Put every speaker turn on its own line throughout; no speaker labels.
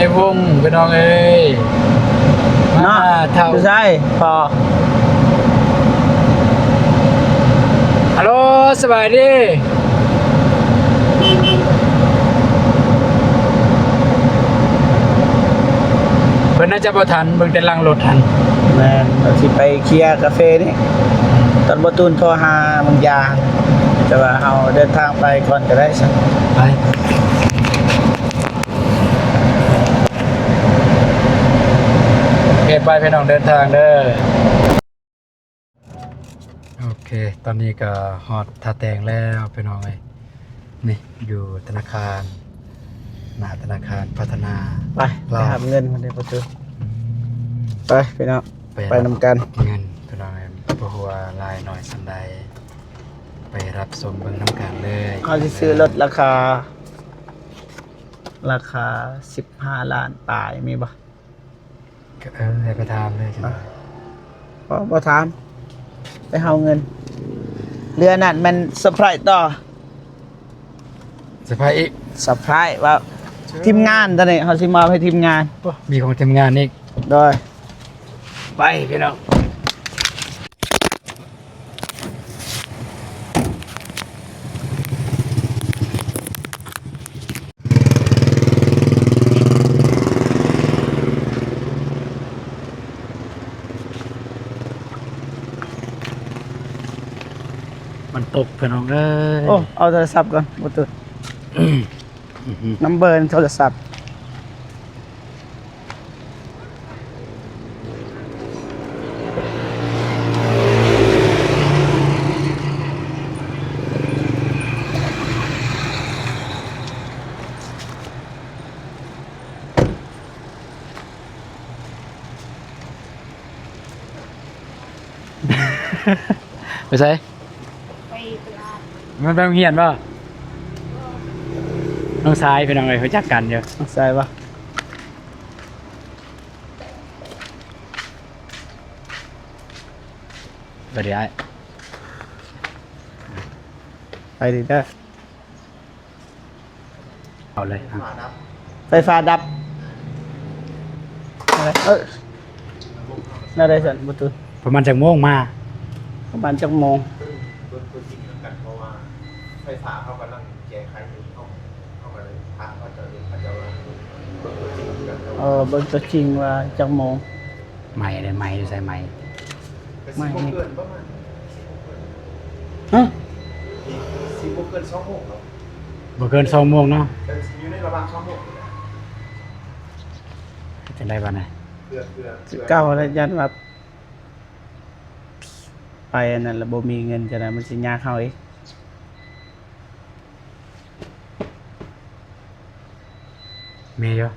อ้วงพี่น้องเอ้ยมาเท่า
ใช่พอ
ฮัลโหลสบายดีเพิ่นน่าจะบ่ทันเบิ่งแต่ลังรถทัน
แมนเราสิไปเคลียร์กาแฟนี่ตอนบ่ตูนโทรหาบางอย่างแต่ว่าเฮาเดินทางไปก่อนก็ได้สัก
ไปโอเคไปพี่น้องเดินทางเด้อโอเคตอนนี้ก็ฮอดท่าแตงแล้วพี่น้องเอ้ยนี่อยู่ธนาคารหน้าธนาคารพัฒนา
ไปหาเงินมาได้ประตูไปพี่น้องไปนำกัน
เงินพี่น้องเอ้ยบ่ฮู้ว่าลายน้อยสันใดไปรับชมเบิ่งนำกันเลย
เขาสิซื้อรถราคา15 ล้านปลายมีบ่
ให้ไปถามเลยจัง
บ่ถามไปเฮาเงินเรือนั่นมันเซอร์ไพรส์ต่อ
เซอร์ไพรส์อีก
เซอร์ไพรส์ว่าทีมงานตอนนี้เขาสิมาให้ทีมงาน
มีของทีมงานอีก
โดย
ไปพี่น้องมันตกพี่น้องเอ้ย
โอ้เอาโทรศัพท์ก่อนบ่ตื่นนัมเบอร์โทรศัพท์
ไปใส่มันไปโรงเรียนป่ะน้องชายเป็นยังไงเขาจักกันเยอะ
น้องชายป่ะ
ไปเดี๋ยว
ไปดิได้
เอาเลย
ไฟฟ้าดับอะไรน่าได้สันบุตร
ประมาณจากโมงมา
ประมาณจักโมง
ตัวจริงกันเพราะว่าไฟฟ้าเขากำลังแก้ไขอยู่เข้ามาเลยพระก็จะเรียนพระเจ้าตัวจริงกัน
เบิ่งตัวจริงว่าจักโมง
ใหม่เลยใหม่ใส่ใหม่
ไม่เกินประมาณ
ฮะ
10 เกิน2 โมงหรอ
บ่เกิน2 โมงเนาะ
แต่อยู่ในระหว่าง2 โมง
จะได้บ้านไหน
19แล้วยันว่าไปอันนั้นแล้วบ่มีเงินจะได้มันสิยากเข้าอีก
มีเยอะ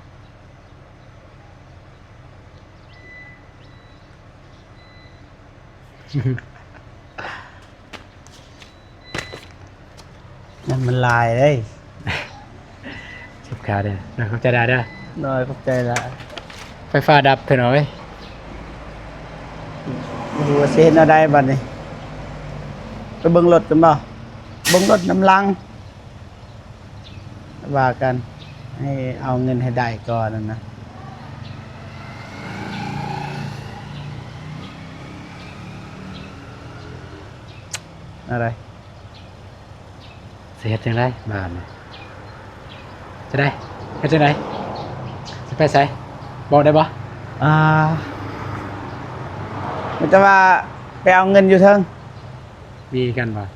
นั่นมันลายเลย
สุขาเด้อนะเข้าใจได้เด้อ
น้อยเข้าใจละ
ไฟฟ้าดับเถอะหน่อย
ดูว่าเส้นเอาได้บัดนี้ไปเบิ่งรถกันบ่เบิ่งรถน้ำลังว่ากันให้เอาเงินให้ได้ก่อนนะอะไร
เสียจังไรบ้านจะได้ก็จะได้จะไปใส่บอกได้ปะ
มันจะว่าไปเอาเงินอยู่เทิง
มีกันปะ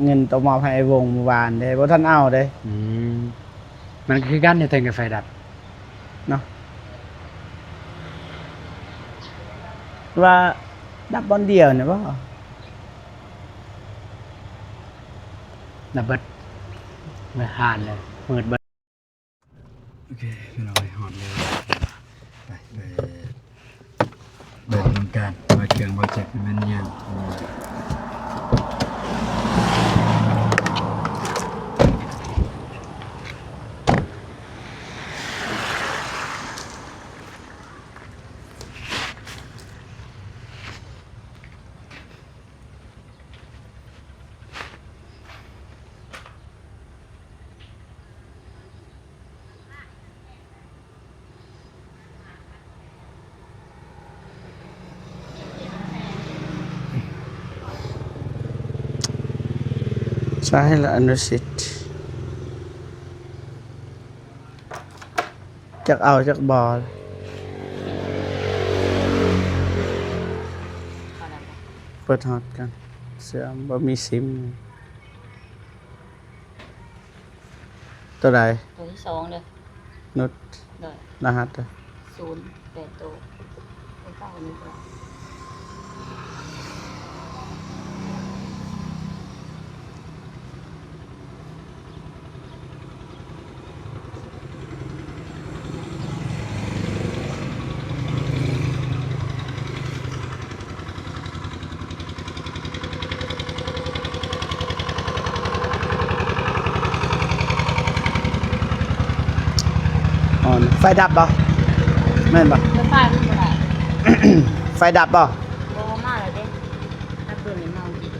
เงินต้องมอบให้วงเมื่อวานเด้บ่ท่านเอาเด้
มันคือกันเนี่ยเต็งกับไฟดับ
เนาะว่าดับบอลเดียวเนี่ยป่ะ
ดับเบิดไม่หานเลยเปิดเบิดโอเคพี่น้องไปหอดเลยไปเดินทำการมาเครื่องโปรเจกต์มันยัง
สายละอนุสิทธิ์จักเอาจักบอล
พอแล้วบ่
เปิดฮอตกันเสื่อมบ่มีซิมตัวใด
ตัวที่สองเด้อ
นุด
โดย
รหัสเด้อ
08ตัวเป็นเก้านี่ตัว
อ่อนไฟดับบ่แม่นบ่
ไฟฟ้าขึ้นบ่ได้
ไฟดับบ่
บ่มาแล้วเด้ถ้าเพิ่นนี่เมาอีก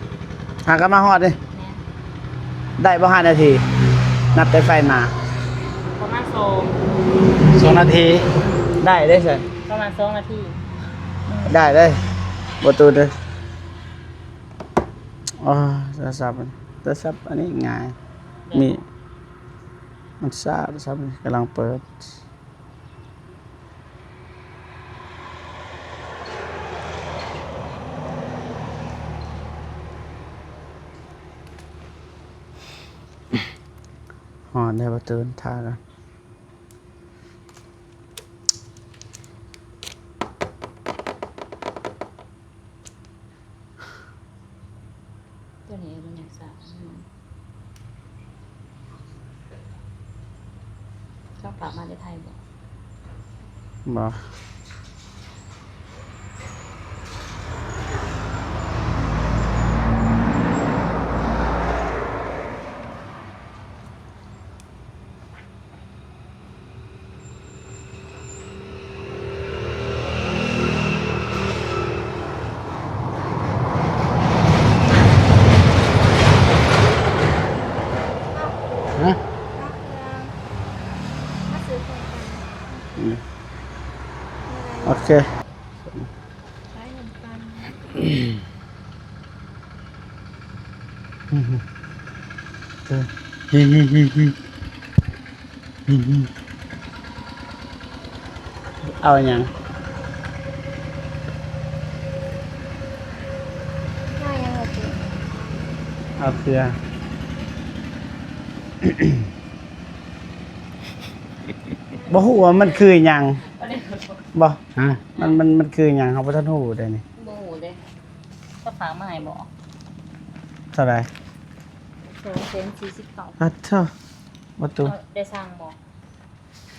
หากันมาฮอดดิ
แม่น
ได้บ่5นาที นับแต่ไฟมา
ประมาณ
2 นาที
ได้ได้ใช่
ประมาณ2นาที
ได้เลยบ่ตูนเด้ออ๋อโทรศัพท์อันนี้ง่าย มีมันซ่าโทรศัพท์กำลังเปิดอ๋อได้ประตูนท่ากัน
ตัวนี้มันอยากสาวชอบกลับมาในไทยบ่
บ่ฮะโอเค เอาอย่างเอาเครือ บ่ฮู้ว่ามันคือหยังบ่
ฮะ
มันคือหยังเฮาบ่ทันฮู้ได้นี่
บ่ฮู้เด้ก็ฝากมาให้บ่
เท่าไหร่
249
อัดเท่าบ่ตู
ได้สร้างบ่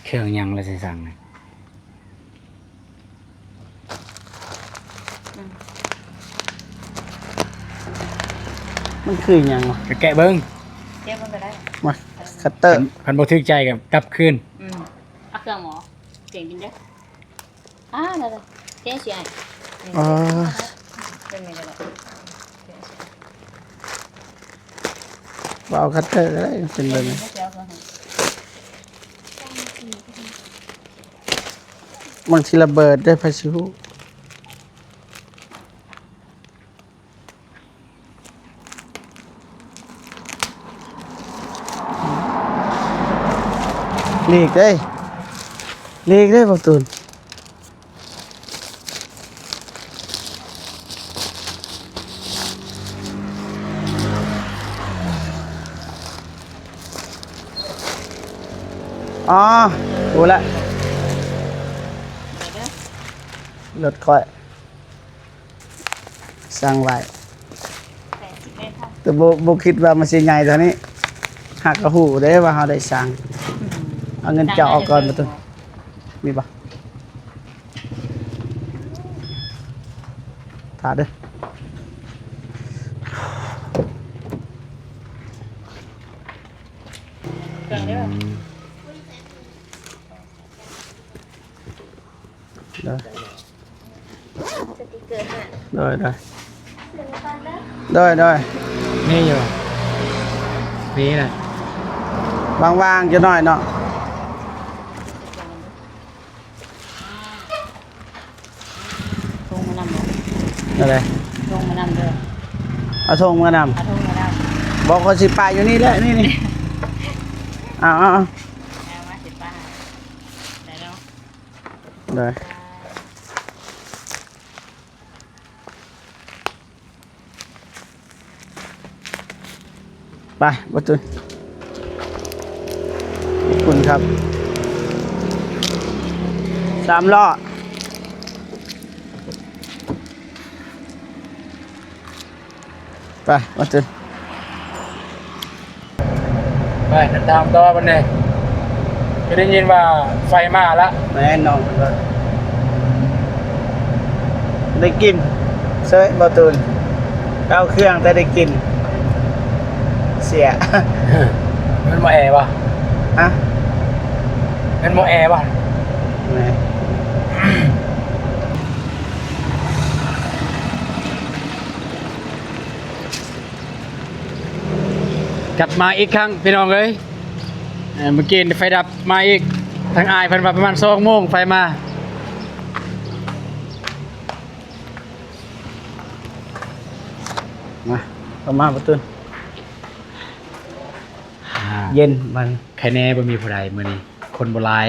เครื่องยังเลยสิสั่งนะ
มันคือหยังวะ
ไปแกะเบิ่ง
เก็บมันก็ได้
มาคัตเตอร์
คันบ่ถึกใจกับกลับคืน
เอาเครื่องหมอเก่งจริงเด้อได้ๆเจ๊สิไอ้
อ๋อ
เป็นไงได้บ่
บ่เอาคัตเตอร์ก็ได้เป็นแบบนี้
เจ๊เอาเครื่องให้
บางทีระเบิดได้ไผสิฮู้หลีกเด้บ่ตูนอ๋อรู้แล้ว
เด้อ
รถค่อยสั่งไว้
80เมตรค่ะ
แต่บ่คิดว่ามันสิใหญ่เท่านี้หักกระหูได้ว่าเราได้สั่งเอาเงินเจ้าออกก่อนมาตัวมีปะถาเด้อ
เครื่องเด้อ
เด้อ
สติกเกอร์น่ะ
ได้
นี่อยู่นี่น่ะ
ว่างๆจะน้อยเนาะ
ทงมานำบ่
อะไร
ทงมานำเด้อ
เอาทงมาน
เอาทงมานำ
บอกคนสิป้าอยู่นี่แหละนี่เอา
เอามาสิป้าได้แล้ว
เลยไปประตูขอบคุณครับ3 ล้อไปประตู
ไปเดินทางต่อบันนี้ก็ได้ยินว่าไฟมาละ
แม่น้องได้กินเซยประตูเอาเครื่องแต่ได้กิน เสีย
มันมาแอร์ป่ะ
ฮะ
มันมาแอร์ป่ะ
แม่
กลับมาอีกครั้งพี่น้องเอ้ยเมื่อกี้ไฟดับมาอีกทางอายเพิ่นว่าประมาณ2 โมงไฟมา
มาเข้ามาประตูเย็นมัน
ใครแน่บ่มีผู้ใดมื้อนี้คนบ่หลาย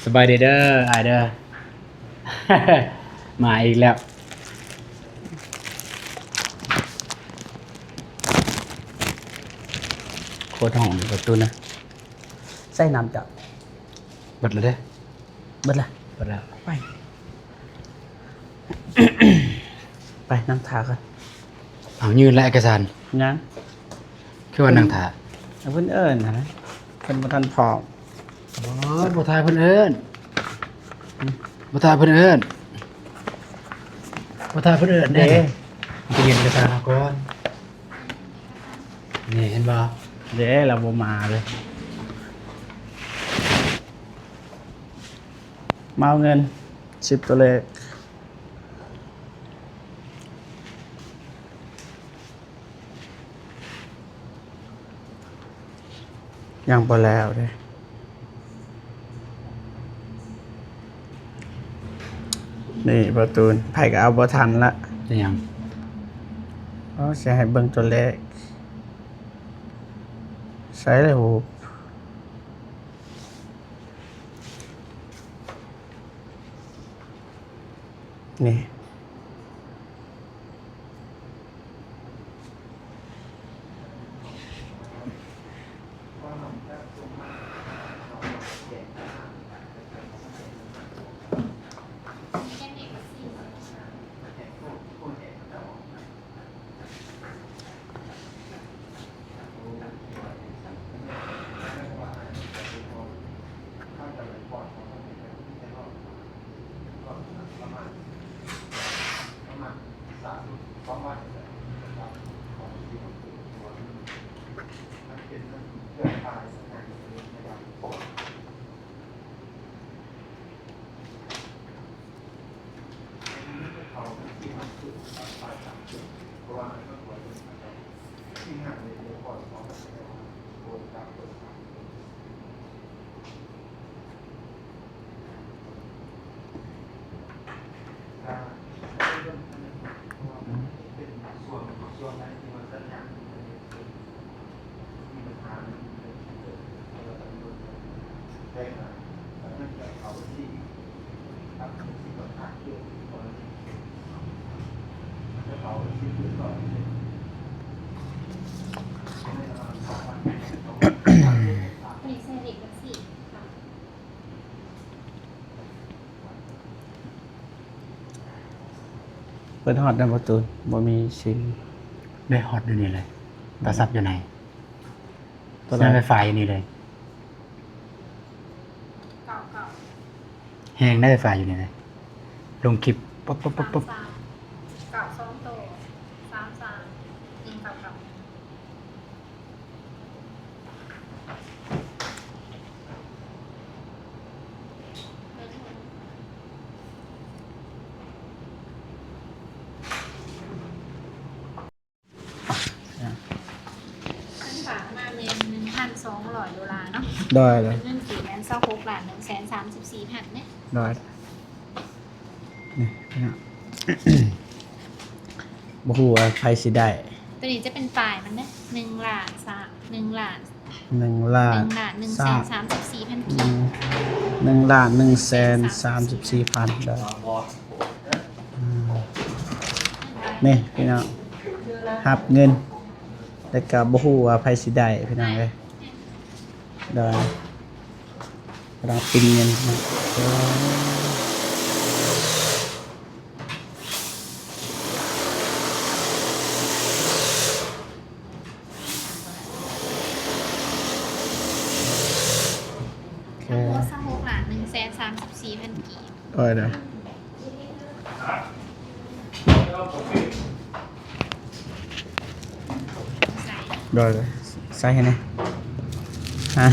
สบายดีเด้ออายเด้อ มาอีกแล้ว โคตรห้องประตูนะ
ใส่น้ำจับ
เบิดแล้วเด้อ
เบิดละ
เบิดแล้ว
ไป ไปนั่งทากัน
เอายืนและเอกสาร
ยัง
คือว่านั่งถ่า
เอาเพิ่นเอิ้นนะเพิ่นบ่ทันพร้อม
บ่ทายเพิ่นเอิ้นบ่ทายเพิ่นเอิ้นบ่ทายเพิ่นเอิ้นเด้มันจะเย็นเอกสารเอาก่อนนี่เห็นบ่
เด้เราบ่มาเลยมาเอาเงิน10ตัวเลขยังบ่แล้วเด้นี่ประตูนไผก็เอาบ่ทันละ
เป็นหยัง
เอาสิให้เบิ่งตัวเลขใส่เลยโหนี่เพิ่นฮอดนำประตูบ่มีซิม
ได้ฮอตอยู่นี่เลยโทรศัพท์อยู่ไหน
ตัว
ใช้
นั้น
ไฟฟ้าอยู่นี่เลย
เก่าเก่า
แฮงได้ไฟฟ้าอยู่นี่เลยลงคลิปปุ๊บปุ๊บปุ๊บปุ๊บ
เก่า2โต3อิงเก่าเก่า ฉันฝากมาเรียน$1,200เนาะ
ได้เล
เป็
ย
นเงินกี่แมน$26,134,000เนี่ย
ได้นี่นะ บ่ฮู้ว่าใครสิได้
ตัวนี้จะเป็นปลายมันนะ1 ล้าน1 ล้าน
1 ล้าน
1 ล้าน1 34,000 กีบ
1 ล้าน134,000ได้นี่พี่น้องรับเงินแต่ก็บ่ฮู้ว่าไผสิได้พี่น้องเอ้ยได้รับปินเงินนะ
ทั้งหมด26 ล้าน134,000 กีบ
โอ้ยเด้อ
ใส่
ได้เลยใส่ให้แน่อ่ะ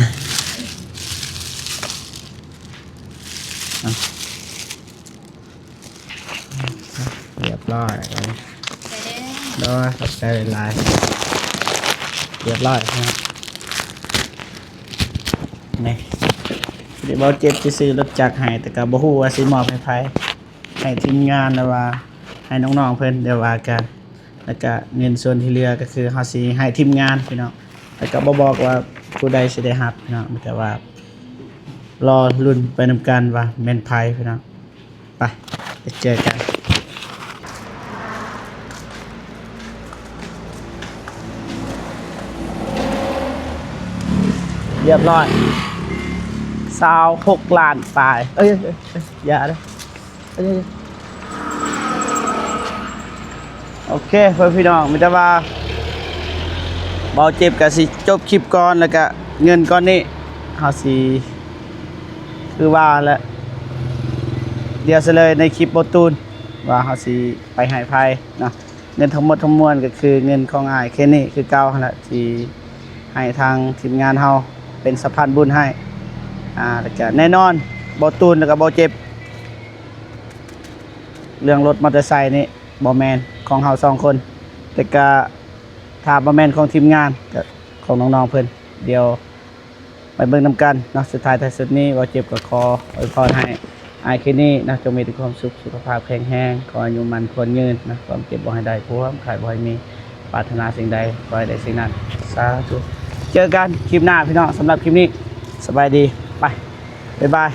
เรียบร้อย
ใส่ได้
ได้ขอบใจหลายเรียบร้อยนะครับนี่เดี๋ยวเจ็บจะซื้อรถจักรให้แต่ก็บ่ฮู้ว่าสิมอบให้ไผให้ทีมงานหรือว่าให้น้องๆเพิ่นเดี๋ยวว่ากันแล้วก็เงินส่วนที่เหลือก็คือเฮาสิให้ทีมงานพี่น้องแล้วก็บ่บอกว่าผู้ใดสิได้รับพี่น้องแต่ว่ารอลุ้นไปนำกันว่าแม่นไผพี่น้องไปเจอกันเรียบร้อย26 ล้านปลายเอ้ยอย่าเด้อเอ้ยโอเคเพื่อนพี่น้องมีแต่ว่าเบาเจ็บก็สิจบคลิปก่อนแล้วก็เงินก้อนนี้เฮาสิคือว่าแล้วเดี๋ยวซะเลยในคลิปบ่ตูนว่าเฮาสิไปให้ไผเนาะเงินทั้งหมดทั้งมวลก็คือเงินของอ้ายแค่นี้คือเก่าหั่นแหละที่ให้ทางทีมงานเฮาเป็นสะพานบุญให้แล้วก็แน่นอนบ่ตูนแล้วก็บ่เจ็บเรื่องรถมอเตอร์ไซค์นี่บ่แม่นของเฮา2คนแต่ก็ถ้าบ่แม่นของทีมงานก็ของน้องๆเพิ่นเดี๋ยวไปเบิ่งนำกันเนาะสุดท้ายท้ายสุดนี้บ่เจ็บก็ขออวยพรให้อ้ายแค่นี้นะจงมีแต่ความสุขสุขภาพแข็งแรงขออายุมั่นขวัญยืนนะความเจ็บบ่ให้ได้ความไข้บ่ให้มีปรารถนาสิ่งใดขอให้ได้สิ่งนั้นสาธุเจอกันคลิปหน้าพี่น้องสำหรับคลิปนี้สบายดีไปบ๊ายบาย